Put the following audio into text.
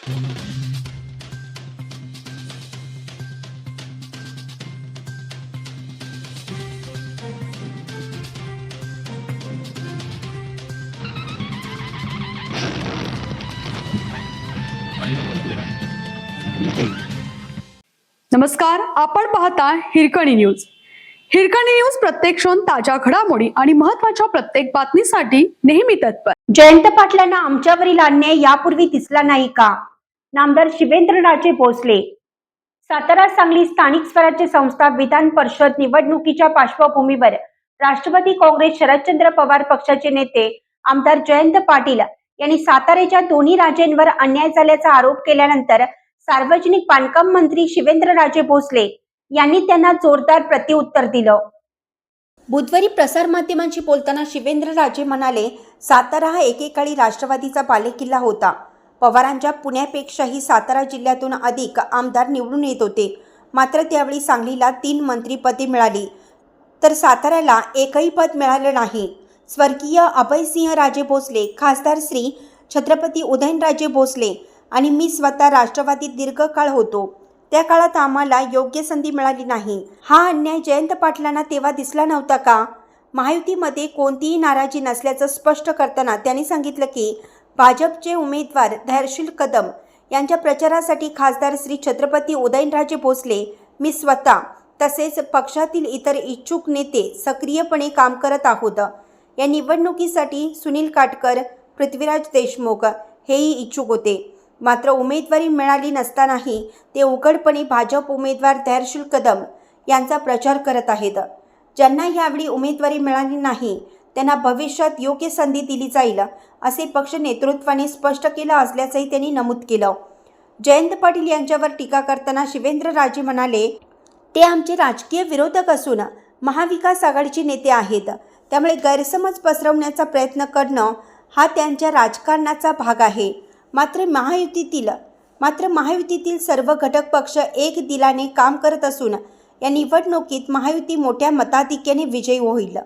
नमस्कार, आपण पाहता हिरकणी न्यूज. हिरकणी न्यूज प्रत्येक क्षण ताज्या घडामोडी आणि महत्त्वाच्या प्रत्येक बातमीसाठी नेहमी तत्पर. जयंत पाटलांना आमच्यावरील अन्याय यापूर्वी दिसला नाही का? नामदार शिवेंद्रराजे भोसले. सातारा सांगली स्थानिक स्वराज्य संस्था विधान परिषद निवडणुकीच्या पार्श्वभूमीवर राष्ट्रवादी काँग्रेस शरदचंद्र पवार पक्षाचे नेते आमदार जयंत पाटील यांनी साताऱ्याच्या दोन्ही राजेंवर अन्याय झाल्याचा आरोप केल्यानंतर सार्वजनिक बांधकाम मंत्री शिवेंद्रराजे भोसले यांनी त्यांना जोरदार प्रत्युत्तर दिलं. बुधवारी प्रसारमाध्यमांशी बोलताना शिवेंद्रराजे म्हणाले, सातारा हा एकेकाळी राष्ट्रवादीचा बालेकिल्ला होता. पवारांच्या पुण्यापेक्षाही सातारा जिल्ह्यातून अधिक आमदार निवडून येत होते. मात्र त्यावेळी सांगलीला 3 मंत्रिपदे मिळाली तर साताऱ्याला एकही पद मिळालं नाही. स्वर्गीय अभयसिंह राजे भोसले, खासदार श्री छत्रपती उदयनराजे भोसले आणि मी स्वतः राष्ट्रवादीत दीर्घकाळ होतो. त्या काळात आम्हाला योग्य संधी मिळाली नाही. हा अन्याय जयंत पाटलांना तेव्हा दिसला नव्हता का? महायुतीमध्ये कोणतीही नाराजी नसल्याचं स्पष्ट करताना त्यांनी सांगितलं की भाजपचे उमेदवार धैर्यशील कदम यांच्या प्रचारासाठी खासदार श्री छत्रपती उदयनराजे भोसले, मी स्वतः तसेच पक्षातील इतर इच्छुक नेते सक्रियपणे काम करत आहोत. या निवडणुकीसाठी सुनील काटकर, पृथ्वीराज देशमुख हेही इच्छुक होते. मात्र उमेदवारी मिळाली नसतानाही ते उघडपणे भाजप उमेदवार धैर्यशील कदम यांचा प्रचार करत आहेत. ज्यांना यावेळी उमेदवारी मिळाली नाही त्यांना भविष्यात योग्य संधी दिली जाईल असे पक्ष नेतृत्वाने स्पष्ट केलं असल्याचंही त्यांनी नमूद केलं. जयंत पाटील यांच्यावर टीका करताना शिवेंद्रराजे म्हणाले, ते आमचे राजकीय विरोधक असून महाविकास आघाडीचे नेते आहेत. त्यामुळे गैरसमज पसरवण्याचा प्रयत्न करणं हा त्यांच्या राजकारणाचा भाग आहे. मात्र महायुतीतील सर्व घटक पक्ष एक दिलाने काम करत असून या निवडणुकीत महायुती मोठ्या मताधिक्याने विजयी होईल.